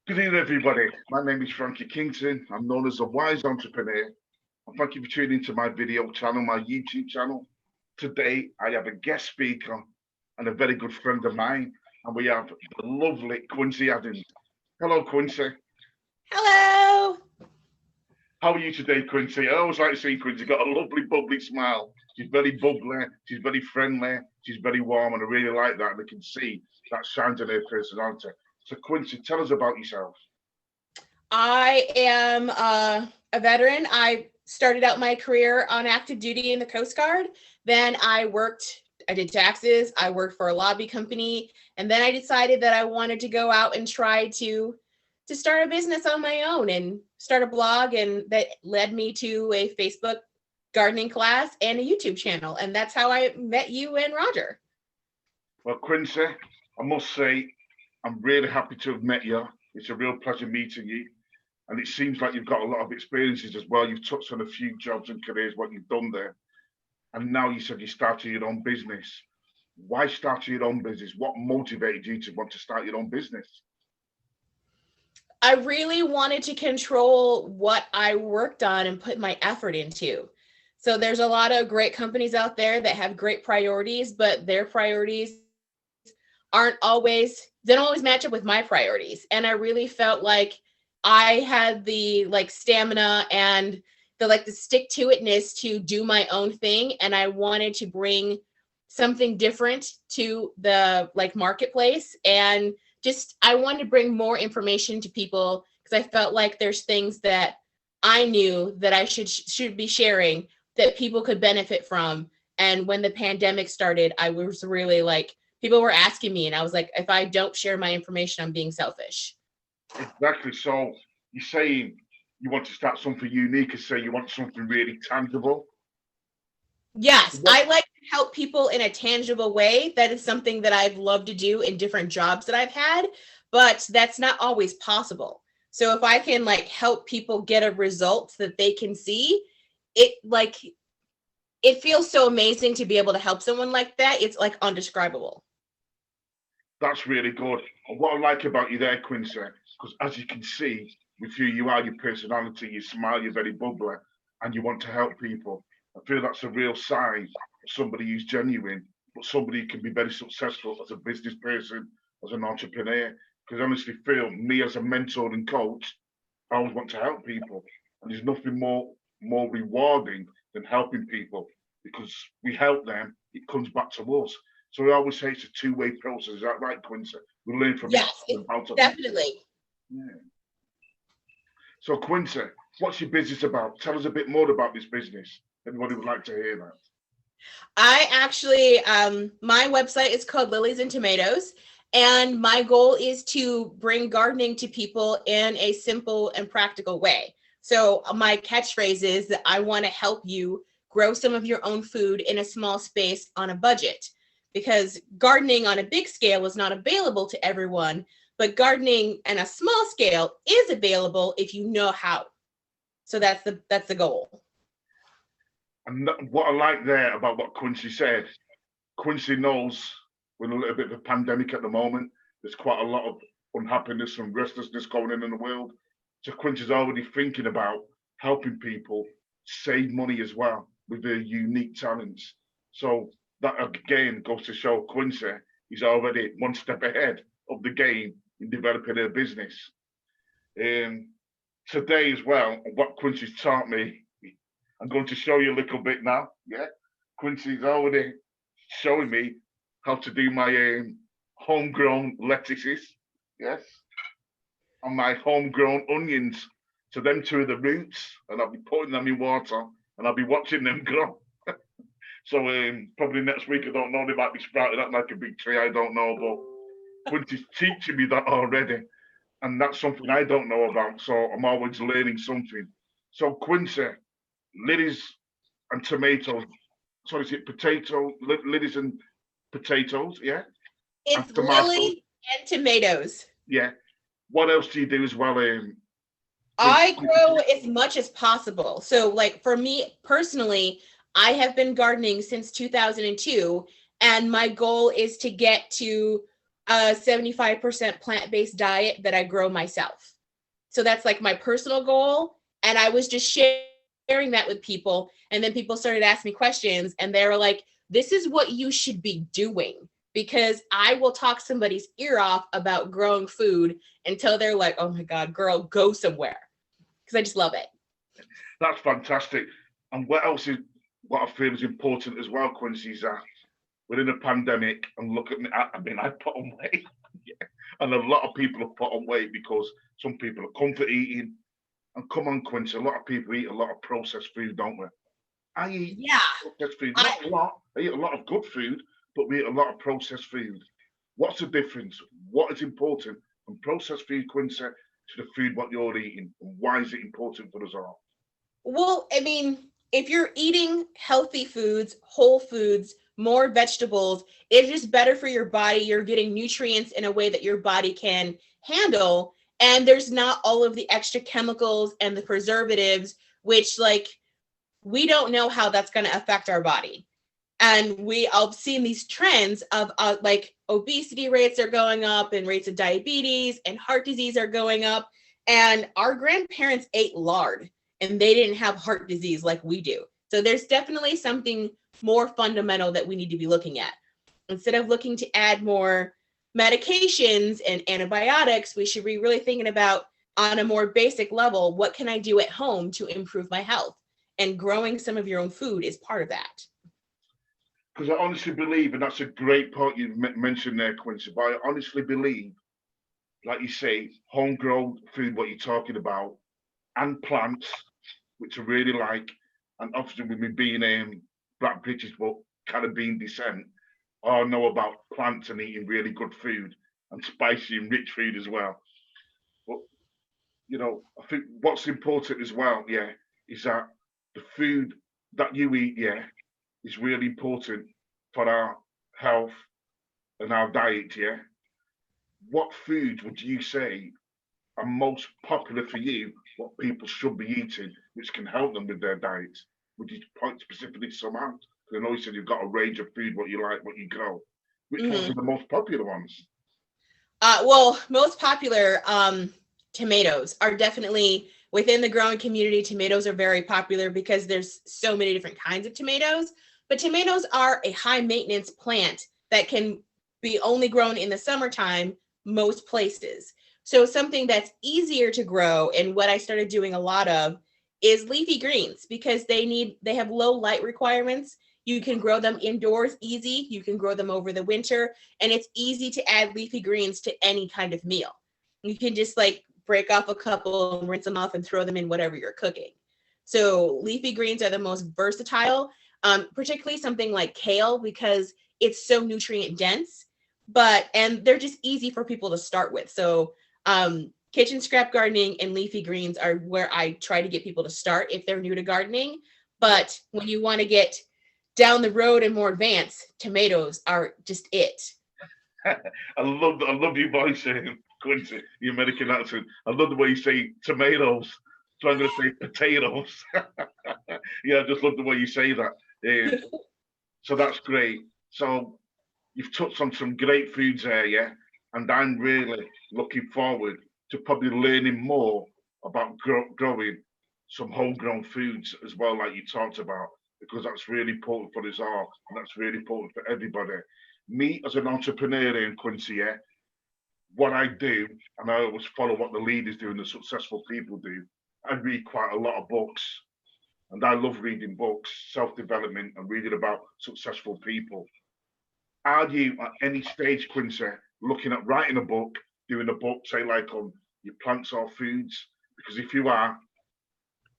Good evening, everybody. My name is Frankie Kington. I'm known as the Wise Entrepreneur. And thank you for tuning into my video channel, my YouTube channel. Today, I have a guest speaker and a very good friend of mine, and we have the lovely Quincey Adams. Hello, Quincey. Hello. How are you today, Quincey? I always like to see Quincey got a lovely, bubbly smile. She's very bubbly, she's very friendly, she's very warm, and I really like that. And I can see that shines in her personality. So, Quincey, tell us about yourself. I am a veteran. I started out my career on active duty in the Coast Guard. Then I did taxes. I worked for a lobby company. And then I decided that I wanted to go out and try to start a business on my own and start a blog. And that led me to a Facebook gardening class and a YouTube channel. And that's how I met you and Roger. Well, Quincey, I must say, I'm really happy to have met you. It's a real pleasure meeting you. And it seems like you've got a lot of experiences as well. You've touched on a few jobs and careers, what you've done there. And now you said you started your own business. Why start your own business? What motivated you to want to start your own business? I really wanted to control what I worked on and put my effort into. So there's a lot of great companies out there that have great priorities, but their priorities they don't always match up with my priorities. And I really felt like I had the stamina and the stick to itness to do my own thing. And I wanted to bring something different to the marketplace. And just, I wanted to bring more information to people because I felt like there's things that I knew that I should be sharing that people could benefit from. And when the pandemic started, I was really people were asking me, and I was like, if I don't share my information, I'm being selfish. Exactly. So you're saying you want to start something unique and say you want something really tangible. Yes, What? I like to help people in a tangible way. That is something that I've loved to do in different jobs that I've had, but that's not always possible. So if I can help people get a result that they can see, it it feels so amazing to be able to help someone like that. It's undescribable. That's really good. And what I like about you there, Quincey, because as you can see, with who you are, your personality, you smile, you're very bubbly, and you want to help people. I feel that's a real sign of somebody who's genuine, but somebody who can be very successful as a business person, as an entrepreneur. Because I honestly feel me as a mentor and coach, I always want to help people. And there's nothing more rewarding than helping people because we help them, it comes back to us. So we always say it's a two-way process. Is that right, Quincy? We learn from each Yes, other about it. definitely. Yeah. So Quincy, what's your business about? Tell us a bit more about this business. Everybody would like to hear that. I actually, my website is called Lillies and Tomatoes, and my goal is to bring gardening to people in a simple and practical way. So my catchphrase is that I want to help you grow some of your own food in a small space on a budget, because gardening on a big scale is not available to everyone, but gardening on a small scale is available if you know how. So that's the goal. And what I like there about what Quincy said, Quincy knows we're in a little bit of a pandemic at the moment. There's quite a lot of unhappiness and restlessness going on in the world. So Quincy's already thinking about helping people save money as well with their unique talents. So that again goes to show Quincy is already one step ahead of the game in developing their business. Um, Today as well, what Quincy's taught me, I'm going to show you a little bit now. Yeah, Quincy's already showing me how to do my homegrown lettuces. Yes, and my homegrown onions. So them two are the roots, and I'll be putting them in water, and I'll be watching them grow. So probably next week, I don't know, they might be sprouted up like a big tree. I don't know, but Quincy's teaching me that already, and that's something I don't know about. So I'm always learning something. So Quincy, lilies and tomatoes. Sorry, is it potato? Lilies and potatoes, yeah, and It's tomatoes, lily and tomatoes. yeah. What else do you do as well? I grow as much as possible. So, for me personally, I have been gardening since 2002, and my goal is to get to a 75% plant-based diet that I grow myself. So that's like my personal goal. And I was just sharing that with people. And then people started asking me questions and they were like, this is what you should be doing, because I will talk somebody's ear off about growing food until they're like, oh my God, girl, go somewhere. Because I just love it. That's fantastic. And what I feel is important as well, Quincy, is that we're in a pandemic and look at me. I mean, I put on weight. Yeah. And a lot of people have put on weight because some people are comfort eating. And come on, Quincy, a lot of people eat a lot of processed food, don't we? I eat Yeah. processed food, not a lot. I eat a lot of good food, but we eat a lot of processed food. What's the difference? What is important from processed food, Quincy, to the food what you're eating? And why is it important for us all? Well, I mean, if you're eating healthy foods, whole foods, more vegetables, it's just better for your body. You're getting nutrients in a way that your body can handle. And there's not all of the extra chemicals and the preservatives, which, like, we don't know how that's going to affect our body. And we all seen these trends of like obesity rates are going up and rates of diabetes and heart disease are going up. And our grandparents ate lard and they didn't have heart disease like we do. So there's definitely something more fundamental that we need to be looking at. Instead of looking to add more medications and antibiotics, we should be really thinking about, on a more basic level, what can I do at home to improve my health? And growing some of your own food is part of that. Because I honestly believe, and that's a great point you mentioned there, Quincy, but I honestly believe, like you say, homegrown food, what you're talking about, and plants, which I really like, and obviously with me being black British but Caribbean descent, I know about plants and eating really good food and spicy and rich food as well. But I think what's important as well, yeah, is that the food that you eat, yeah, is really important for our health and our diet, yeah. What foods would you say are most popular for you, what people should be eating, which can help them with their diets? Would you point specifically to some out? Because I know you said you've got a range of food, what you like, what you grow. Which ones Mm-hmm. are the most popular ones? Well, most popular tomatoes are definitely within the growing community. Tomatoes are very popular because there's so many different kinds of tomatoes. But tomatoes are a high maintenance plant that can be only grown in the summertime most places. So something that's easier to grow, and what I started doing a lot of, is leafy greens, because they have low light requirements. You can grow them indoors easy. You can grow them over the winter, and it's easy to add leafy greens to any kind of meal. You can just like break off a couple and rinse them off and throw them in whatever you're cooking. So leafy greens are the most versatile, particularly something like kale, because it's so nutrient dense, and they're just easy for people to start with. So kitchen scrap gardening and leafy greens are where I try to get people to start if they're new to gardening. But when you want to get down the road and more advanced, tomatoes are just it. I love your voice, Quincy, your American accent. I love the way you say tomatoes. So I'm going to say potatoes. Yeah, I just love the way you say that. So that's great. So you've touched on some great foods there, yeah? And I'm really looking forward to probably learning more about growing some homegrown foods as well, like you talked about, because that's really important for us all, and that's really important for everybody. Me as an entrepreneur in Quincy, yeah, what I do, and I always follow what the leaders do and the successful people do. I read quite a lot of books, and I love reading books, self-development, and reading about successful people. Are you at any stage, Quincy, looking at writing a book, doing a book, say like on your plants or foods? Because if you are,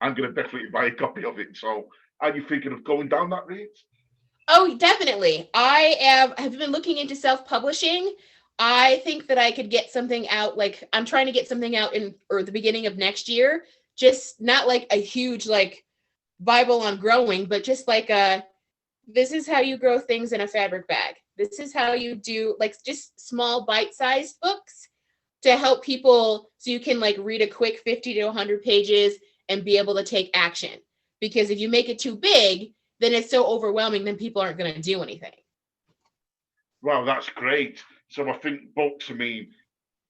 I'm going to definitely buy a copy of it. So, are you thinking of going down that route? Oh, definitely. Have been looking into self-publishing. I think that I could get something out, like I'm trying to get something out in or the beginning of next year. Just not like a huge like Bible on growing, but just like this is how you grow things in a fabric bag. This is how you do, like, just small bite-sized books to help people so you can like read a quick 50 to 100 pages and be able to take action. Because if you make it too big, then it's so overwhelming, then people aren't going to do anything. Well, that's great. So I think books, I mean,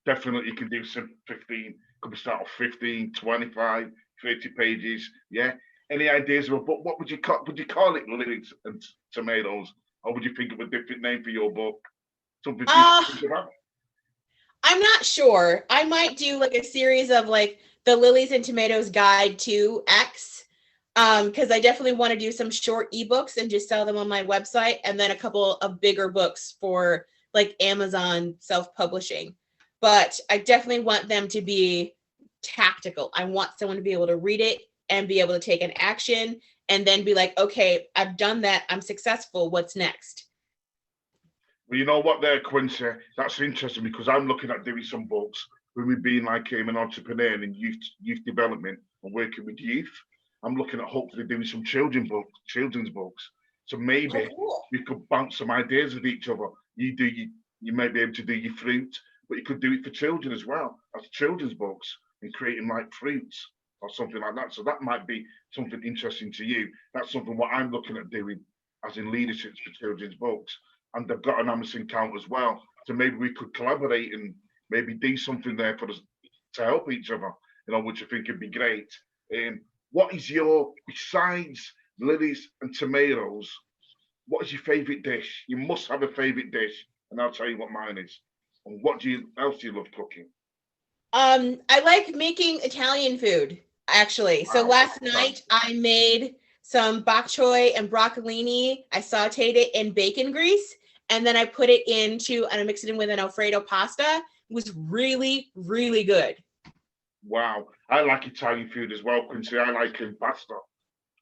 definitely you can do some 15, could be start off 15, 25, 30 pages. Yeah. Any ideas of a book? What would you call it, Lillies and Tomatoes? Or would you think of a different name for your book? Something for you to Uh, think about? I'm not sure. I might do like a series of like the Lilies and Tomatoes Guide to X. Because I definitely want to do some short ebooks and just sell them on my website, and then a couple of bigger books for like Amazon self-publishing. But I definitely want them to be tactical. I want someone to be able to read it and be able to take an action and then be like, okay, I've done that. I'm successful. What's next? Well, you know what, there, Quincy, that's interesting because I'm looking at doing some books with me being like an entrepreneur in youth development and working with youth. I'm looking at hopefully doing some children's books. So Oh, maybe cool. we could bounce some ideas with each other. You may be able to do your fruit, but you could do it for children as well as children's books and creating like fruits or something like that. So that might be something interesting to you. That's something what I'm looking at doing as in leadership for children's books, and they've got an Amazon account as well. So maybe we could collaborate and maybe do something there for us to help each other, which I think would be great. Um, what is your, besides lilies and tomatoes, what is your favourite dish? You must have a favourite dish, and I'll tell you what mine is. And what else do you love cooking? I like making Italian food, actually. So Wow, last night I made some bok choy and broccolini. I sauteed it in bacon grease, and then I put it into and I mixed it in with an Alfredo pasta. It was really, really good. wow. I like Italian food as well, Quincy. I like pasta.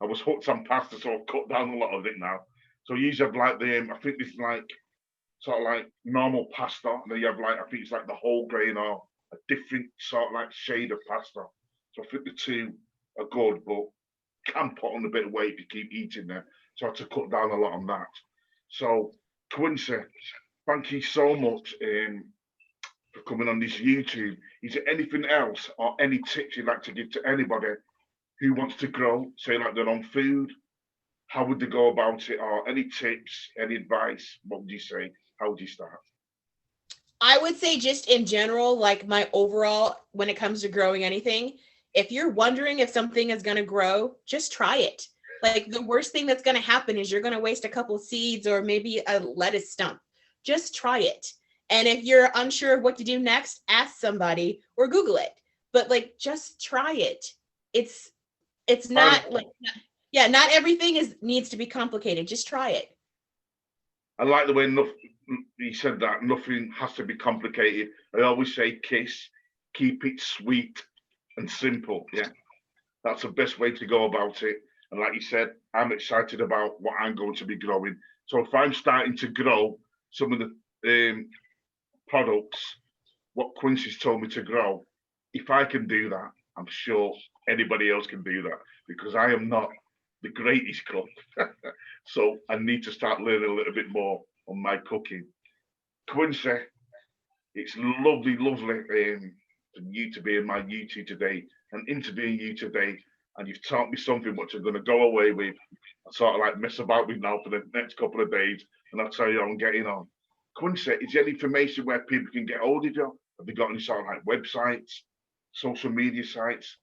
I was hooked on pasta, so I've cut down a lot of it now. So you usually have like I think it's like sort of like normal pasta, and then you have like, I think it's like the whole grain or a different sort of like shade of pasta. So I think the two are good, but can put on a bit of weight if you keep eating them. So I had to cut down a lot on that. So Quincy, thank you so much for coming on this YouTube. Is there anything else or any tips you'd like to give to anybody who wants to grow, say like their own food? How would they go about it? Or any tips, any advice? What would you say? How would you start? I would say just in general, like my overall, when it comes to growing anything, if you're wondering if something is going to grow, just try it. Like the worst thing that's going to happen is you're going to waste a couple seeds or maybe a lettuce stump. Just try it. And if you're unsure of what to do next, ask somebody or Google it. But like just try it. It's it's I, not like yeah, not everything is needs to be complicated. Just try it. I like the way you said that nothing has to be complicated. I always say kiss, keep it sweet and simple. Yeah, that's the best way to go about it. And like you said, I'm excited about what I'm going to be growing. So if I'm starting to grow some of the products, what Quincy's told me to grow, if I can do that, I'm sure anybody else can do that because I am not the greatest cook. So I need to start learning a little bit more on my cooking. Quincy, it's lovely, lovely for you to be in my YouTube today and interviewing you today. And you've taught me something which I'm going to go away with and sort of like mess about with now for the next couple of days. And I'll tell you how I'm getting on. Quincy, is there any information where people can get hold of you? Have you got any sort of like websites, social media sites,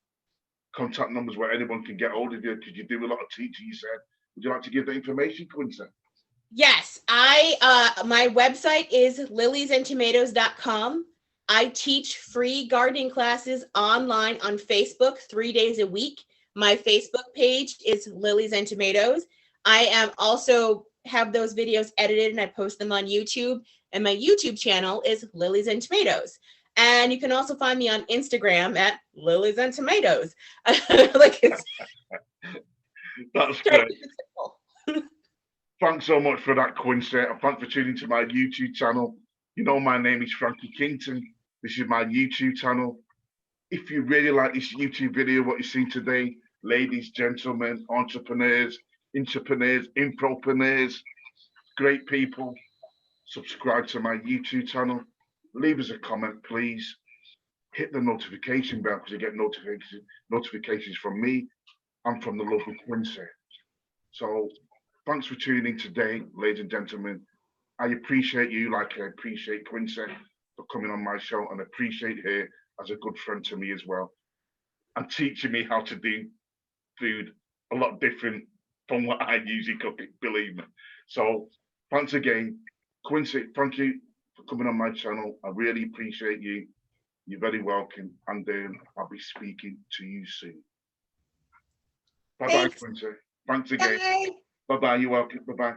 contact numbers where anyone can get hold of you? Because you do a lot of teaching, you said. Would you like to give the information, Quincy? Yes, I my website is liliesandtomatoes.com. I teach free gardening classes online on Facebook 3 days a week. My Facebook page is Lilies and Tomatoes. I am also have those videos edited and I post them on YouTube, and my YouTube channel is Lilies and Tomatoes. And you can also find me on Instagram at Lilies and Tomatoes. Like it's That's try to great. keep it simple. Thanks so much for that, Quincy. And thanks for tuning to my YouTube channel. You know, my name is Frankie Kington. This is my YouTube channel. If you really like this YouTube video, what you see today, ladies, gentlemen, entrepreneurs, intrapreneurs, impropreneurs, great people, subscribe to my YouTube channel. Leave us a comment, please. Hit the notification bell because you get notifications from me and from the local Quincy. So thanks for tuning in today, ladies and gentlemen. I appreciate you like I appreciate Quincy for coming on my show, and appreciate her as a good friend to me as well, and teaching me how to do food a lot different from what I usually cook it, believe me. So thanks again. Quincy, thank you for coming on my channel. I really appreciate you. You're very welcome, and I'll be speaking to you soon. Bye-bye, Thanks. Quincy. Thanks again. Bye. Bye-bye. You're welcome. Bye-bye.